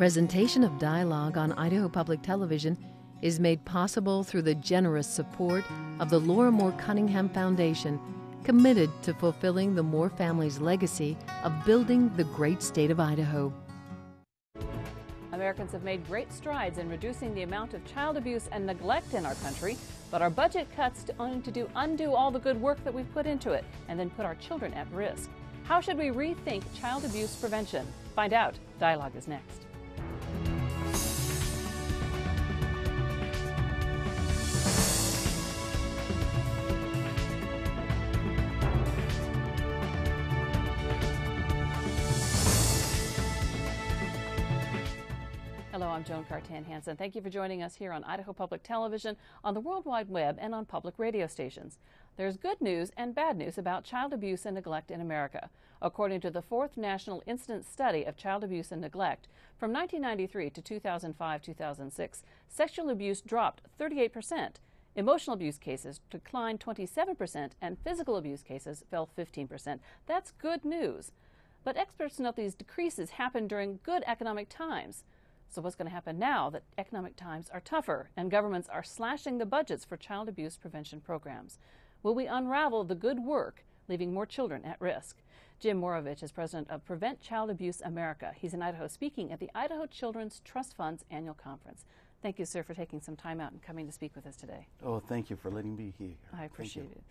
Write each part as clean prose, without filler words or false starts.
Presentation of dialogue on Idaho Public Television is made possible through the generous support of the Laura Moore Cunningham Foundation, committed to fulfilling the Moore family's legacy of building the great state of Idaho. Americans have made great strides in reducing the amount of child abuse and neglect in our country, but our budget cuts to undo all the good work that we've put into it and then put our children at risk. How should we rethink child abuse prevention? Find out. Dialogue is next. Hello, I'm Joan Cartan-Hansen. Thank you for joining us here on Idaho Public Television, on the World Wide Web, and on public radio stations. There's good news and bad news about child abuse and neglect in America. According to the 4th National Incidence Study of Child Abuse and Neglect, from 1993 to 2005-2006, sexual abuse dropped 38%, emotional abuse cases declined 27%, and physical abuse cases fell 15%. That's good news. But experts note these decreases happened during good economic times. So what's going to happen now that economic times are tougher and governments are slashing the budgets for child abuse prevention programs? Will we unravel the good work, leaving more children at risk? James Hmurovich is president of Prevent Child Abuse America. He's in Idaho speaking at the Idaho Children's Trust Fund's annual conference. Thank you, sir, for taking some time out and coming to speak with us today. Oh, thank you for letting me here. I appreciate it.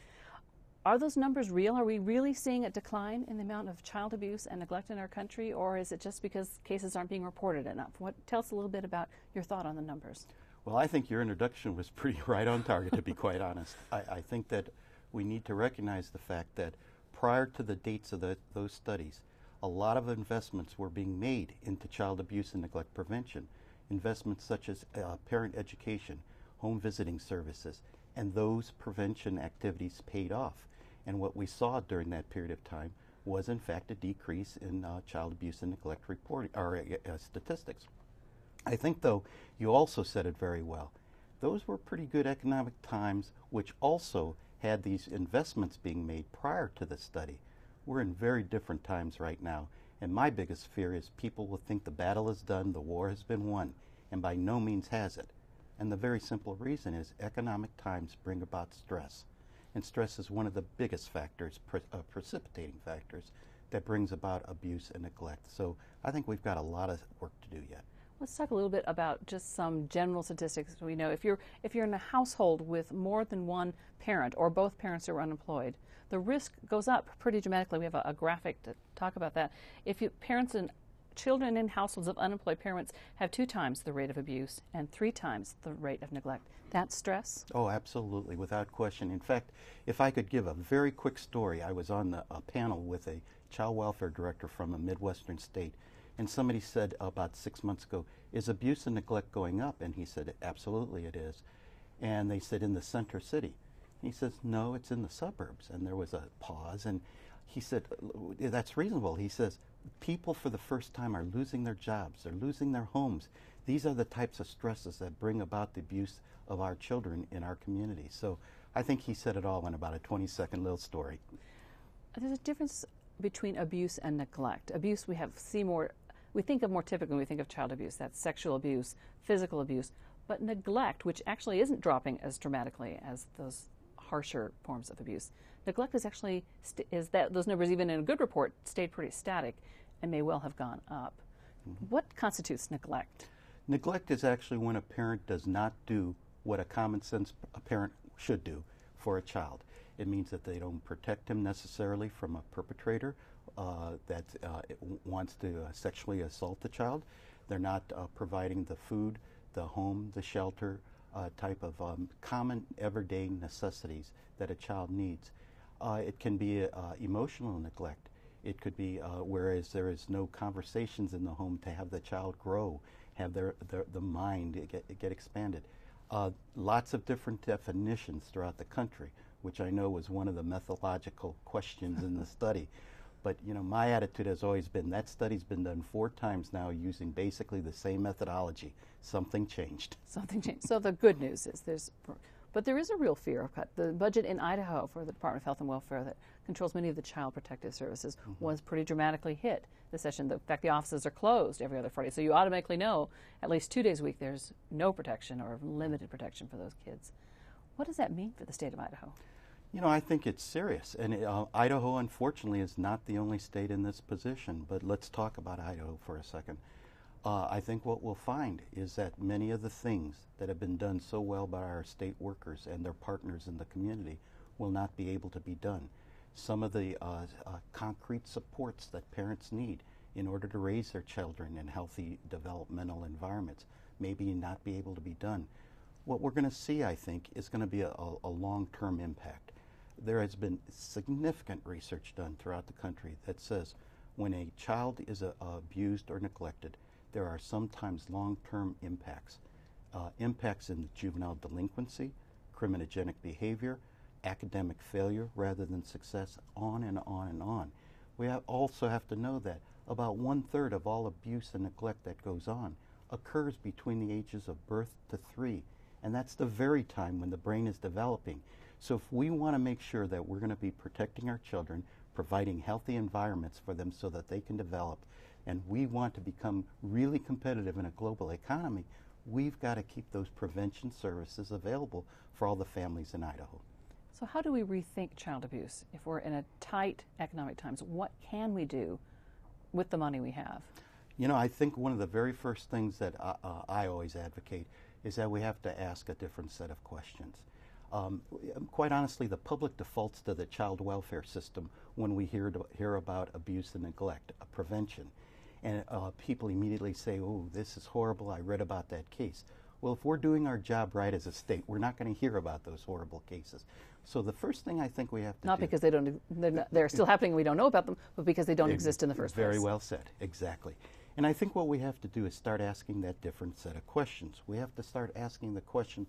Are those numbers real? Are we really seeing a decline in the amount of child abuse and neglect in our country, or is it just because cases aren't being reported enough? Tell us a little bit about your thought on the numbers. Well, I think your introduction was pretty right on target, to be quite honest. I think that we need to recognize the fact that prior to the dates of those studies, a lot of investments were being made into child abuse and neglect prevention. Investments such as parent education, home visiting services, and those prevention activities paid off. And what we saw during that period of time was, in fact, a decrease in child abuse and neglect reporting or statistics. I think, though, you also said it very well. Those were pretty good economic times, which also had these investments being made prior to the study. We're in very different times right now, and my biggest fear is people will think the battle is done, the war has been won, and by no means has it. And the very simple reason is economic times bring about stress. And stress is one of the biggest factors, precipitating factors, that brings about abuse and neglect. So I think we've got a lot of work to do yet. Let's talk a little bit about just some general statistics. We know if you're in a household with more than one parent or both parents are unemployed, the risk goes up pretty dramatically. We have a graphic to talk about that. If parents and children in households of unemployed parents have 2 times the rate of abuse and 3 times the rate of neglect. That's stress? Oh, absolutely, without question. In fact, if I could give a very quick story, I was on a panel with a child welfare director from a Midwestern state, and somebody said about 6 months ago, is abuse and neglect going up? And he said, absolutely it is. And they said, in the center city? And he says, no, it's in the suburbs. And there was a pause, and he said, that's reasonable. He says, people for the first time are losing their jobs, they're losing their homes. These are the types of stresses that bring about the abuse of our children in our community. So I think he said it all in about a 20-second little story. There's a difference between abuse and neglect. Abuse we think of more typically when we think of child abuse. That's sexual abuse, physical abuse. But neglect, which actually isn't dropping as dramatically as those harsher forms of abuse. Neglect is actually, those numbers, even in a good report, stayed pretty static and may well have gone up. Mm-hmm. What constitutes neglect? Neglect is actually when a parent does not do what a common sense parent should do for a child. It means that they don't protect him necessarily from a perpetrator that wants to sexually assault the child. They're not providing the food, the home, the shelter type of common everyday necessities that a child needs. It can be emotional neglect. It could be whereas there is no conversations in the home to have the child grow, have the mind get expanded. Lots of different definitions throughout the country, which I know was one of the methodological questions in the study. But you know, my attitude has always been that study's been done 4 times now using basically the same methodology. Something changed. Something changed. So the good news is there's But there is a real fear of cut. The budget in Idaho for the Department of Health and Welfare that controls many of the child protective services was pretty dramatically hit this session. In fact, the offices are closed every other Friday, so you automatically know at least 2 days a week there's no protection or limited protection for those kids. What does that mean for the state of Idaho? You know, I think it's serious, and Idaho, unfortunately, is not the only state in this position, but let's talk about Idaho for a second. I think what we'll find is that many of the things that have been done so well by our state workers and their partners in the community will not be able to be done. Some of the concrete supports that parents need in order to raise their children in healthy developmental environments maybe not be able to be done. What we're going to see, I think, is going to be a long-term impact. There has been significant research done throughout the country that says when a child is abused or neglected, there are sometimes long-term impacts. Impacts in juvenile delinquency, criminogenic behavior, academic failure rather than success, on and on and on. We also have to know that about 1/3 of all abuse and neglect that goes on occurs between the ages of birth to 3, and that's the very time when the brain is developing. So if we want to make sure that we're going to be protecting our children, providing healthy environments for them so that they can develop, and we want to become really competitive in a global economy, we've got to keep those prevention services available for all the families in Idaho. So how do we rethink child abuse if we're in a tight economic times? What can we do with the money we have? You know, I think one of the very first things that I always advocate is that we have to ask a different set of questions. Quite honestly, the public defaults to the child welfare system when we hear about abuse and neglect, prevention. And people immediately say, oh, this is horrible, I read about that case. Well, if we're doing our job right as a state, we're not going to hear about those horrible cases. So the first thing I think we have to do... Not because they're still happening, we don't know about them, but because they don't exist in the first place. Very well said, exactly. And I think what we have to do is start asking that different set of questions. We have to start asking the question,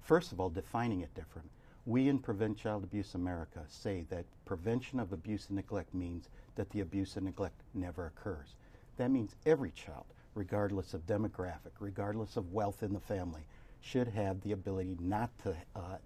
first of all, defining it different. We in Prevent Child Abuse America say that prevention of abuse and neglect means that the abuse and neglect never occurs. That means every child, regardless of demographic, regardless of wealth in the family, should have the ability not to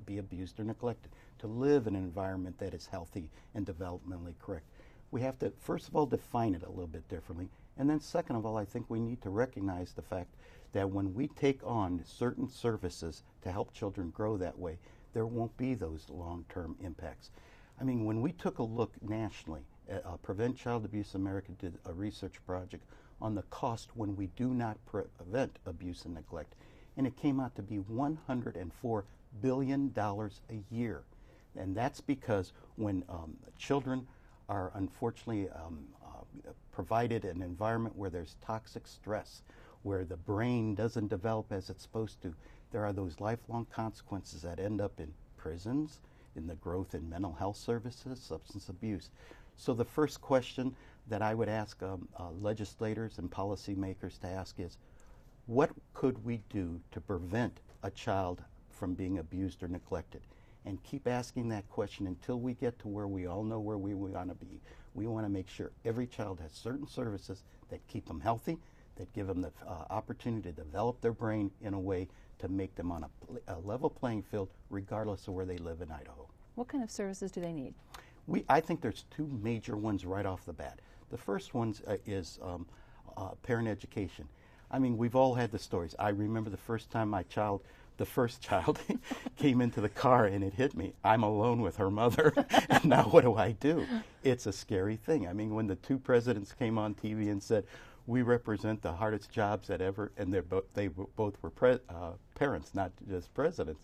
be abused or neglected, to live in an environment that is healthy and developmentally correct. We have to, first of all, define it a little bit differently. And then second of all, I think we need to recognize the fact that when we take on certain services to help children grow that way, there won't be those long-term impacts. I mean, when we took a look nationally, Prevent Child Abuse America did a research project on the cost when we do not prevent abuse and neglect, and it came out to be $104 billion a year. And that's because when children are unfortunately provided an environment where there's toxic stress, where the brain doesn't develop as it's supposed to, there are those lifelong consequences that end up in prisons, in the growth in mental health services, substance abuse. So the first question that I would ask legislators and policymakers to ask is, what could we do to prevent a child from being abused or neglected? And keep asking that question until we get to where we all know where we want to be. We want to make sure every child has certain services that keep them healthy, that give them the opportunity to develop their brain in a way to make them on a level playing field regardless of where they live in Idaho. What kind of services do they need? I think there's two major ones right off the bat. The first one is parent education. I mean, we've all had the stories. I remember the first time the first child came into the car and it hit me. I'm alone with her mother, and now what do? It's a scary thing. I mean, when the two presidents came on TV and said, we represent the hardest jobs that ever, and they both were parents, not just presidents,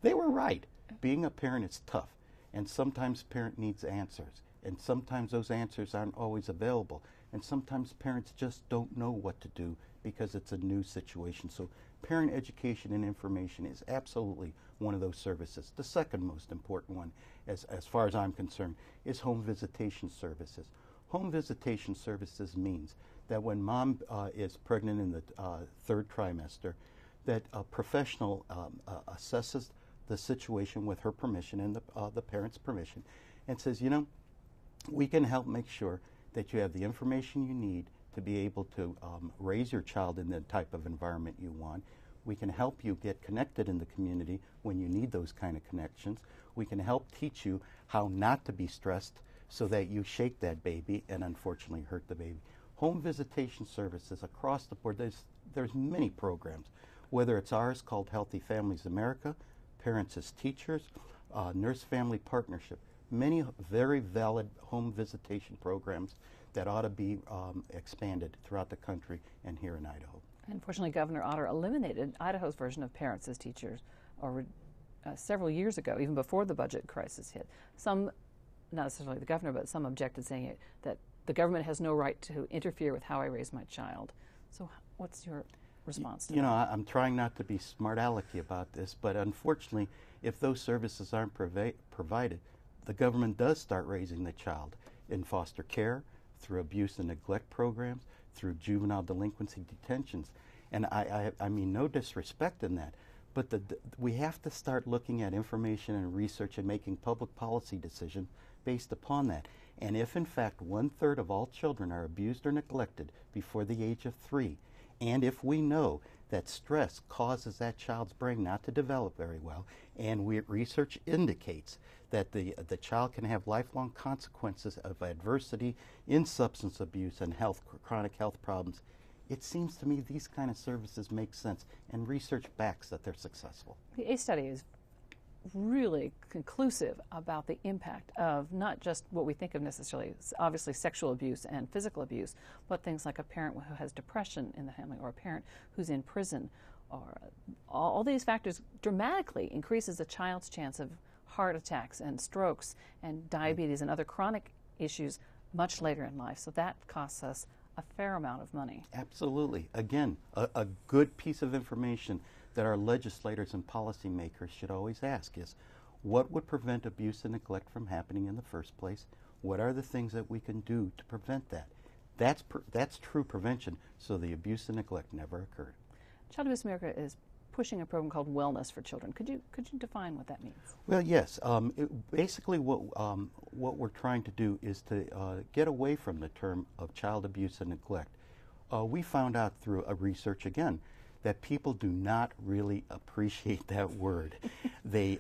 they were right. Being a parent is tough, and sometimes parent needs answers, and sometimes those answers aren't always available, and sometimes parents just don't know what to do because it's a new situation. So parent education and information is absolutely one of those services. The second most important one, as far as I'm concerned, is home visitation services. Home visitation services means that when mom is pregnant in the third trimester, that a professional assesses the situation with her permission and the parent's permission and says, you know, we can help make sure that you have the information you need to be able to raise your child in the type of environment you want. We can help you get connected in the community when you need those kind of connections. We can help teach you how not to be stressed so that you shake that baby and unfortunately hurt the baby. Home visitation services across the board, there's many programs, whether it's ours called Healthy Families America, Parents as Teachers, Nurse-Family Partnership, many very valid home visitation programs that ought to be expanded throughout the country and here in Idaho. Unfortunately, Governor Otter eliminated Idaho's version of Parents as Teachers several years ago, even before the budget crisis hit. Some, not necessarily the governor, but some objected, saying that the government has no right to interfere with how I raise my child. So what's your response to that? You know, I'm trying not to be smart alecky about this, but unfortunately, if those services aren't provided, the government does start raising the child in foster care, through abuse and neglect programs, through juvenile delinquency detentions. And I mean no disrespect in that, but we have to start looking at information and research and making public policy decisions based upon that. And if in fact 1/3 of all children are abused or neglected before the age of 3, and if we know that stress causes that child's brain not to develop very well, and research indicates that the child can have lifelong consequences of adversity in substance abuse and chronic health problems, it seems to me these kind of services make sense, and research backs that they're successful. The ACE study is really conclusive about the impact of not just what we think of necessarily, obviously sexual abuse and physical abuse, but things like a parent who has depression in the family, or a parent who's in prison, or all these factors dramatically increases a child's chance of heart attacks and strokes and diabetes and other chronic issues much later in life. So that costs us a fair amount of money. Absolutely. Again, a good piece of information that our legislators and policymakers should always ask is, what would prevent abuse and neglect from happening in the first place? What are the things that we can do to prevent that? That's true prevention, so the abuse and neglect never occurred. Child Abuse America is pushing a program called Wellness for Children. Could you define what that means? Well, yes. Basically, what we're trying to do is to get away from the term of child abuse and neglect. We found out through a research again that people do not really appreciate that word. There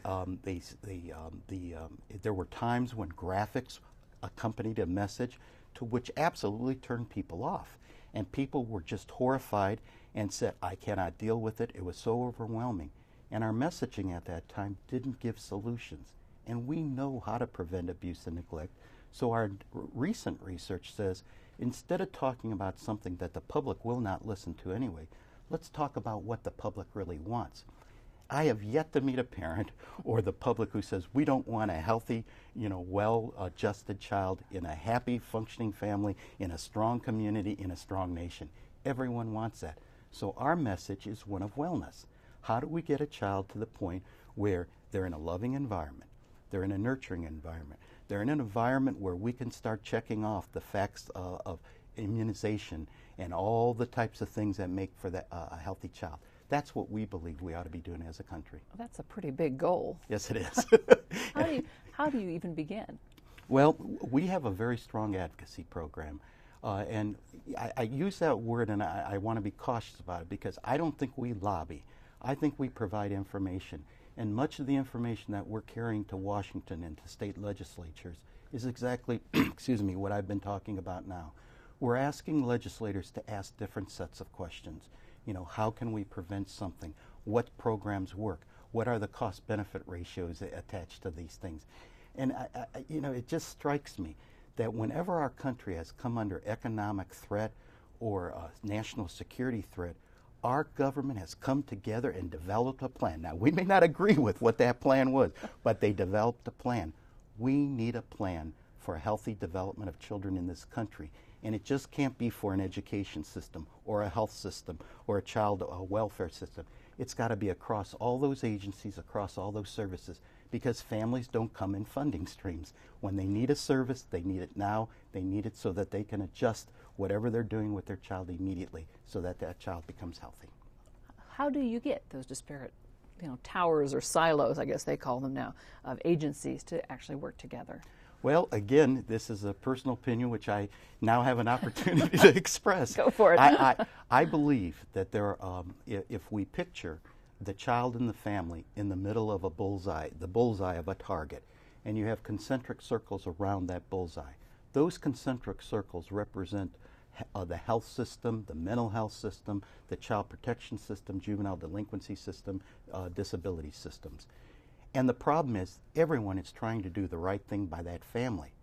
were times when graphics accompanied a message to which absolutely turned people off, and people were just horrified and said, I cannot deal with it. It was so overwhelming. And our messaging at that time didn't give solutions. And we know how to prevent abuse and neglect. So our recent research says, instead of talking about something that the public will not listen to anyway, let's talk about what the public really wants. I have yet to meet a parent or the public who says, we don't want a healthy, well-adjusted child in a happy, functioning family, in a strong community, in a strong nation. Everyone wants that. So our message is one of wellness. How do we get a child to the point where they're in a loving environment, they're in a nurturing environment, they're in an environment where we can start checking off the facts of immunization and all the types of things that make for a healthy child. That's what we believe we ought to be doing as a country. Well, that's a pretty big goal. Yes, it is. How do you even begin? Well, we have a very strong advocacy program. And I use that word, and I want to be cautious about it, because I don't think we lobby. I think we provide information. And much of the information that we're carrying to Washington and to state legislatures is exactly, what I've been talking about now. We're asking legislators to ask different sets of questions. How can we prevent something? What programs work? What are the cost-benefit ratios attached to these things? And, it just strikes me that whenever our country has come under economic threat or national security threat, our government has come together and developed a plan. Now, we may not agree with what that plan was, but they developed a plan. We need a plan for a healthy development of children in this country. And it just can't be for an education system or a health system or a child welfare system. It's got to be across all those agencies, across all those services, because families don't come in funding streams. When they need a service, they need it now. They need it so that they can adjust whatever they're doing with their child immediately so that that child becomes healthy. How do you get those disparate towers or silos, I guess they call them now, of agencies to actually work together? Well, again, this is a personal opinion which I now have an opportunity to express. Go for it. I believe that if we picture the child in the family in the middle of a bullseye, the bullseye of a target, and you have concentric circles around that bullseye, those concentric circles represent the health system, the mental health system, the child protection system, juvenile delinquency system, disability systems. And the problem is everyone is trying to do the right thing by that family.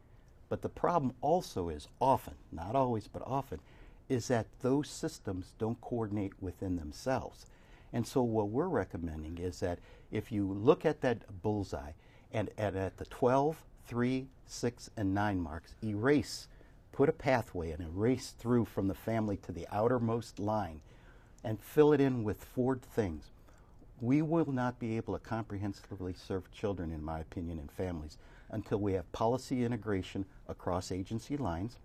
But the problem also is often, not always, but often, is that those systems don't coordinate within themselves. And so what we're recommending is that if you look at that bullseye and at the 12, 3, 6, and 9 marks, erase, put a pathway and erase through from the family to the outermost line and fill it in with 4 things. We will not be able to comprehensively serve children, in my opinion, and families until we have policy integration across agency lines,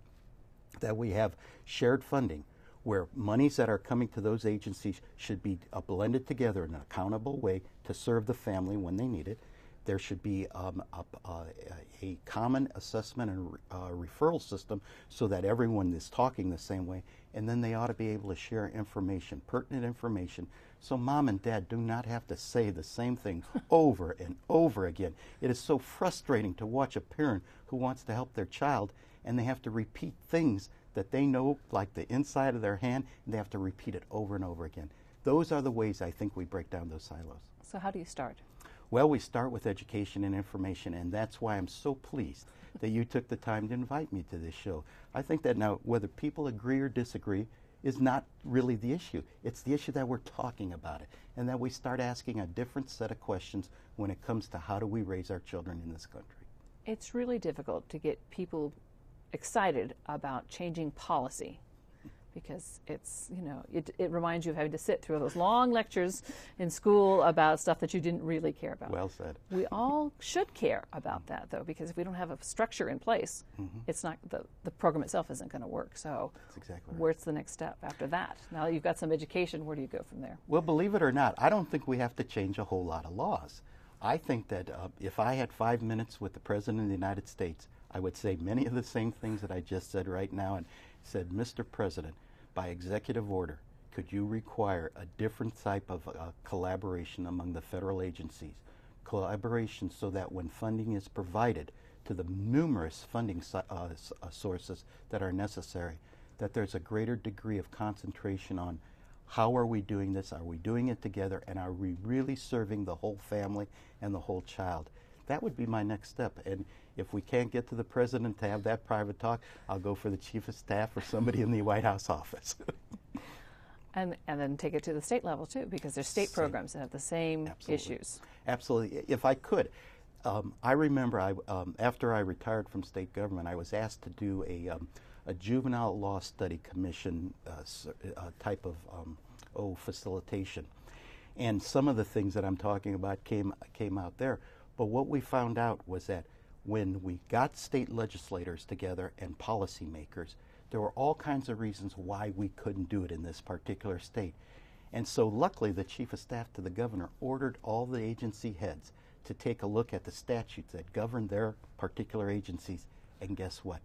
that we have shared funding where monies that are coming to those agencies should be blended together in an accountable way to serve the family when they need it. There should be a common assessment and referral system so that everyone is talking the same way, and then they ought to be able to share information, pertinent information, so mom and dad do not have to say the same thing over and over again. It is so frustrating to watch a parent who wants to help their child and they have to repeat things that they know like the inside of their hand, and they have to repeat it over and over again. Those are the ways I think we break down those silos. So how do you start? Well, we start with education and information, and that's why I'm so pleased that you took the time to invite me to this show. I think that now, whether people agree or disagree is not really the issue. It's the issue that we're talking about it, and that we start asking a different set of questions when it comes to how do we raise our children in this country. It's really difficult to get people excited about changing policy, because it's, it reminds you of having to sit through those long lectures in school about stuff that you didn't really care about. Well said. We all should care about that, though, because if we don't have a structure in place, it's not, the program itself isn't going to work. So that's exactly right. Where's the next step after that? Now that you've got some education, where do you go from there? Well, believe it or not, I don't think we have to change a whole lot of laws. I think that if I had 5 minutes with the President of the United States, I would say many of the same things that I just said right now, and said, Mr. President, by executive order, could you require a different type of collaboration among the federal agencies? Collaboration so that when funding is provided to the numerous funding sources that are necessary, that there's a greater degree of concentration on how are we doing this? Are we doing it together? And are we really serving the whole family and the whole child? That would be my next step. And if we can't get to the President to have that private talk, I'll go for the Chief of Staff or somebody in the White House office. And then take it to the state level, too, because there's state programs that have the same issues. Absolutely. If I could, I remember after I retired from state government, I was asked to do a juvenile law study commission type of facilitation. And some of the things that I'm talking about came out there. But what we found out was that when we got state legislators together and policymakers, there were all kinds of reasons why we couldn't do it in this particular state. And so luckily the Chief of Staff to the Governor ordered all the agency heads to take a look at the statutes that govern their particular agencies. And guess what?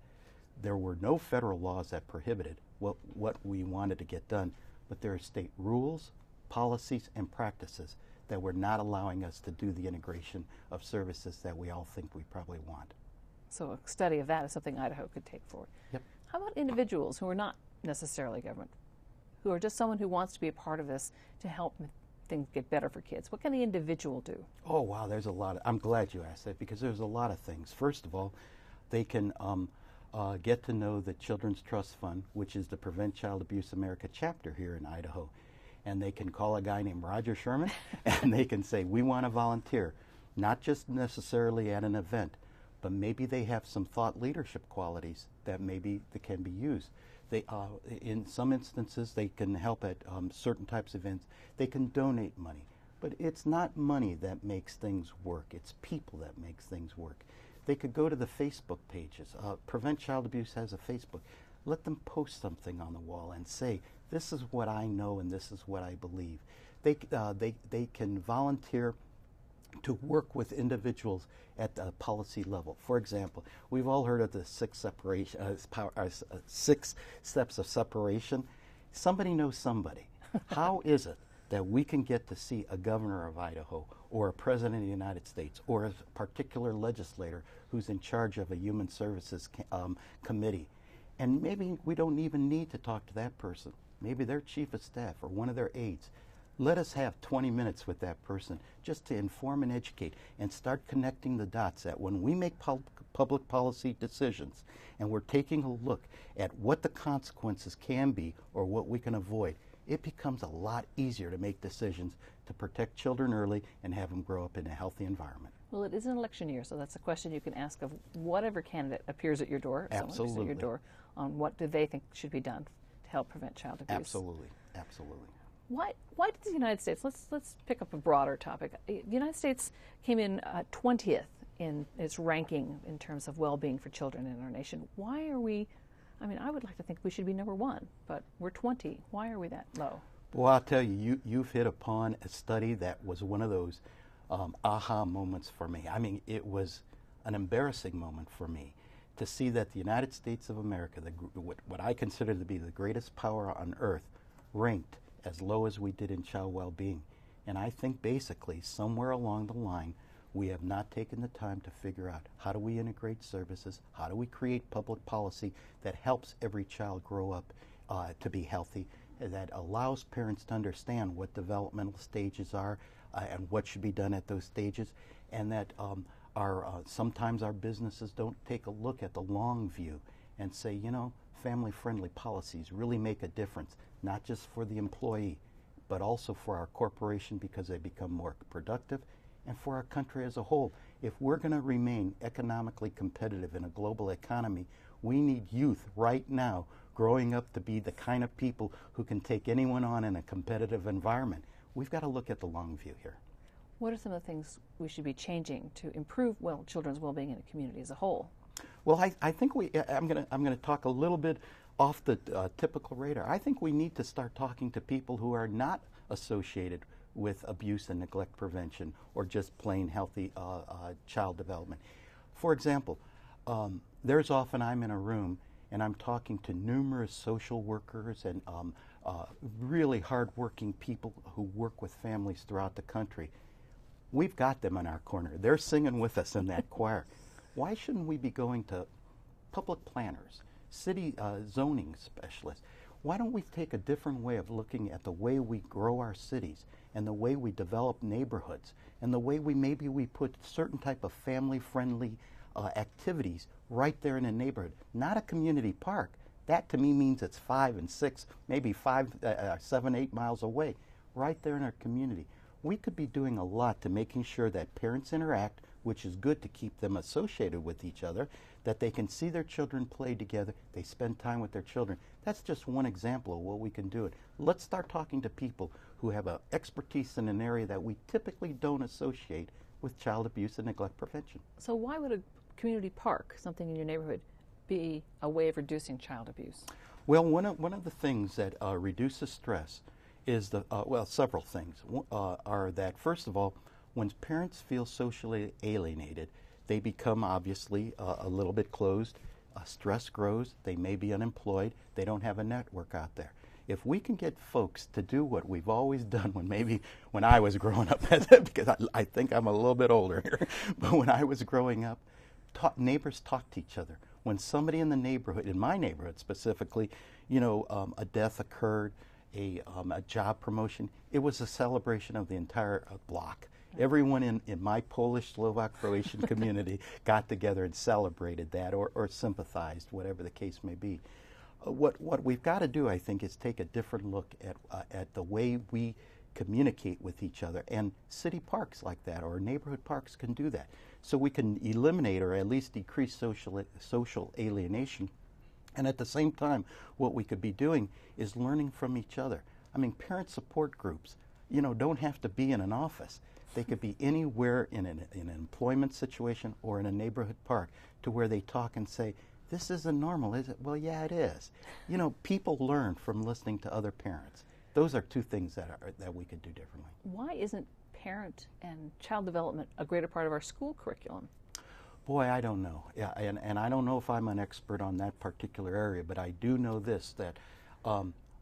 There were no federal laws that prohibited what we wanted to get done, but there are state rules, policies, and practices that were not allowing us to do the integration of services that we all think we probably want. So a study of that is something Idaho could take forward. Yep. How about individuals who are not necessarily government, who are just someone who wants to be a part of this to help things get better for kids? What can the individual do? Oh, wow, there's a lot. I'm glad you asked that, because there's a lot of things. First of all, they can get to know the Children's Trust Fund, which is the Prevent Child Abuse America chapter here in Idaho. And they can call a guy named Roger Sherman and they can say, we want to volunteer, not just necessarily at an event, but maybe they have some thought leadership qualities that maybe that can be used. They, in some instances, they can help at certain types of events. They can donate money, but it's not money that makes things work. It's people that makes things work. They could go to the Facebook pages. Prevent Child Abuse has a Facebook. Let them post something on the wall and say, this is what I know and this is what I believe. They can volunteer to work with individuals at the policy level. For example, we've all heard of the six steps of separation. Somebody knows somebody. How is it that we can get to see a governor of Idaho or a president of the United States or a particular legislator who's in charge of a human services committee? And maybe we don't even need to talk to that person. Maybe their chief of staff or one of their aides. Let us have 20 minutes with that person just to inform and educate and start connecting the dots that when we make public policy decisions and we're taking a look at what the consequences can be or what we can avoid, it becomes a lot easier to make decisions to protect children early and have them grow up in a healthy environment. Well, it is an election year, so that's a question you can ask of whatever candidate appears at your door. Absolutely. Someone appears at your door on what do they think should be done to help prevent child abuse. Absolutely, absolutely. Why did the United States, let's pick up a broader topic. The United States came in 20th in its ranking in terms of well-being for children in our nation. Why are we, I mean, I would like to think we should be number one, but we're 20. Why are we that low? Well, I'll tell you, you've hit upon a study that was one of those aha moments for me. I mean, it was an embarrassing moment for me to see that the United States of America, what I consider to be the greatest power on earth, ranked as low as we did in child well-being. And I think basically somewhere along the line we have not taken the time to figure out how do we integrate services, how do we create public policy that helps every child grow up to be healthy, that allows parents to understand what developmental stages are and what should be done at those stages, and that sometimes our businesses don't take a look at the long view and say, you know, family-friendly policies really make a difference, not just for the employee, but also for our corporation because they become more productive, and for our country as a whole. If we're going to remain economically competitive in a global economy, we need youth right now growing up to be the kind of people who can take anyone on in a competitive environment. We've got to look at the long view here. What are some of the things we should be changing to improve children's well-being in a community as a whole? Well, I think I'm going to talk a little bit off the typical radar. I think we need to start talking to people who are not associated with abuse and neglect prevention or just plain healthy child development. For example, there's often I'm in a room and I'm talking to numerous social workers and really hardworking people who work with families throughout the country. We've got them in our corner. They're singing with us in that choir. Why shouldn't we be going to public planners, city zoning specialists? Why don't we take a different way of looking at the way we grow our cities and the way we develop neighborhoods and the way we put certain type of family-friendly activities right there in a neighborhood, not a community park. That to me means it's 5 and 6, maybe 7, 8 miles away, right there in our community. We could be doing a lot to making sure that parents interact, which is good to keep them associated with each other, that they can see their children play together, they spend time with their children. That's just one example of what we can do. Let's start talking to people who have expertise in an area that we typically don't associate with child abuse and neglect prevention. So why would a community park, something in your neighborhood, be a way of reducing child abuse? Well, one of the things that reduces stress is several things are that, first of all, when parents feel socially alienated, they become obviously a little bit closed. Stress grows. They may be unemployed. They don't have a network out there. If we can get folks to do what we've always done when I was growing up, because I think I'm a little bit older here, but when I was growing up, neighbors talk to each other. When somebody in the neighborhood, in my neighborhood specifically, a death occurred, a job promotion, it was a celebration of the entire block. Everyone in my Polish, Slovak, Croatian community got together and celebrated that or sympathized, whatever the case may be. What we've got to do, I think, is take a different look at the way we communicate with each other. And city parks like that or neighborhood parks can do that. So we can eliminate or at least decrease social alienation. And at the same time, what we could be doing is learning from each other. I mean, parent support groups, don't have to be in an office. They could be anywhere in an employment situation or in a neighborhood park to where they talk and say, this isn't normal, is it? Well, yeah, it is. People learn from listening to other parents. those are two things that we could do differently. Why isn't parent and child development a greater part of our school curriculum? Boy, I don't know. Yeah, and I don't know if I'm an expert on that particular area, but I do know this, that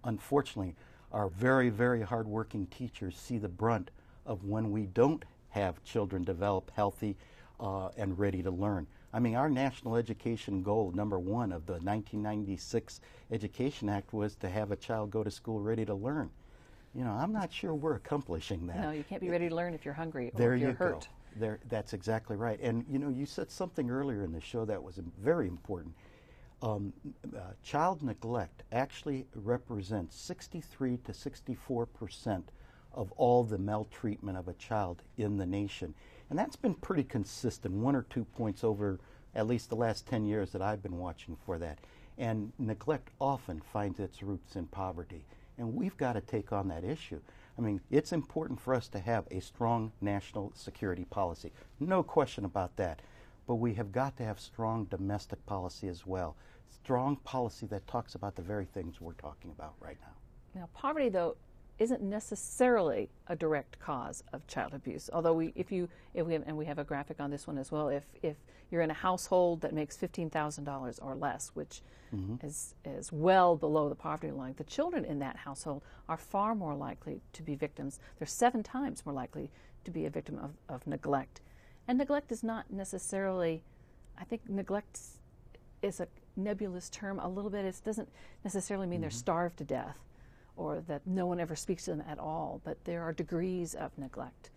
unfortunately, our very, very hardworking teachers see the brunt of when we don't have children develop healthy and ready to learn. I mean, our national education goal, number one of the 1996 Education Act, was to have a child go to school ready to learn. You know, I'm not sure we're accomplishing that. No, you can't be ready to learn if you're hungry or there if you're you hurt. Go. That's exactly right. And, you know, you said something earlier in the show that was very important. Child neglect actually represents 63 to 64% of all the maltreatment of a child in the nation. And that's been pretty consistent, 1 or 2 points over at least the last 10 years that I've been watching for that. And neglect often finds its roots in poverty. And we've got to take on that issue. I mean, it's important for us to have a strong national security policy. No question about that. But we have got to have strong domestic policy as well. Strong policy that talks about the very things we're talking about right now. Now, poverty, though, isn't necessarily a direct cause of child abuse. Although we have a graphic on this one as well. If you're in a household that makes $15,000 or less, which is well below the poverty line, the children in that household are far more likely to be victims. They're 7 times more likely to be a victim of neglect. And neglect is not necessarily, I think neglect is a nebulous term a little bit. It doesn't necessarily mean they're starved to death or that no one ever speaks to them at all, but there are degrees of neglect.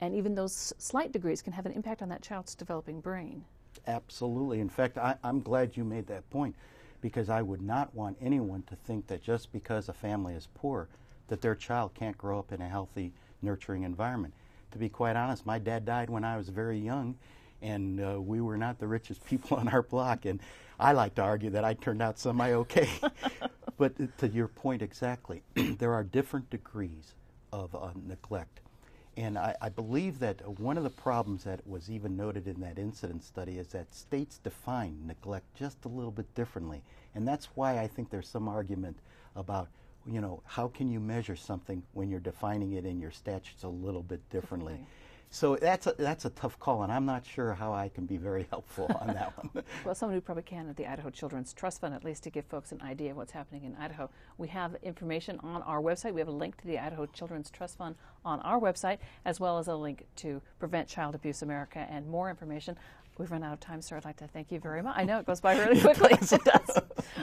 And even those slight degrees can have an impact on that child's developing brain. Absolutely. In fact, I'm glad you made that point, because I would not want anyone to think that just because a family is poor, that their child can't grow up in a healthy, nurturing environment. To be quite honest, my dad died when I was very young, and we were not the richest people on our block, and I like to argue that I turned out semi-okay. But to your point exactly, there are different degrees of neglect. And I believe that one of the problems that was even noted in that incident study is that states define neglect just a little bit differently. And that's why I think there's some argument about, you know, how can you measure something when you're defining it in your statutes a little bit differently. So that's a tough call, and I'm not sure how I can be very helpful on that one. Well, someone who probably can at the Idaho Children's Trust Fund, at least to give folks an idea of what's happening in Idaho. We have information on our website. We have a link to the Idaho Children's Trust Fund on our website, as well as a link to Prevent Child Abuse America and more information. We've run out of time, sir. I'd like to thank you very much. I know it goes by really quickly. It does.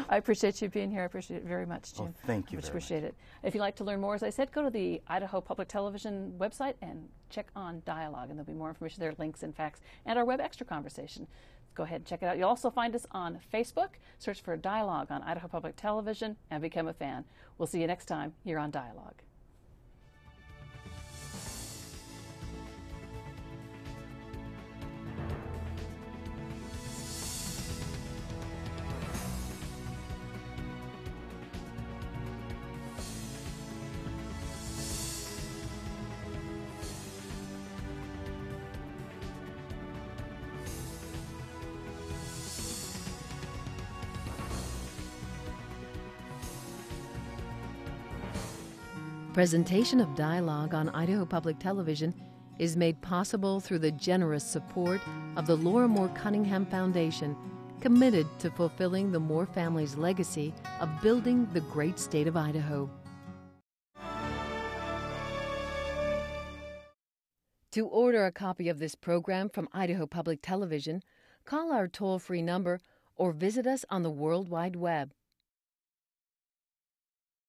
I appreciate you being here. I appreciate it very much, Jim. Oh, thank you very much. Appreciate it. If you'd like to learn more, as I said, go to the Idaho Public Television website and check on Dialogue, and there'll be more information there, links and facts, and our Web Extra conversation. Go ahead and check it out. You'll also find us on Facebook. Search for Dialogue on Idaho Public Television and become a fan. We'll see you next time here on Dialogue. Presentation of Dialogue on Idaho Public Television is made possible through the generous support of the Laura Moore Cunningham Foundation, committed to fulfilling the Moore family's legacy of building the great state of Idaho. To order a copy of this program from Idaho Public Television, call our toll-free number or visit us on the World Wide Web.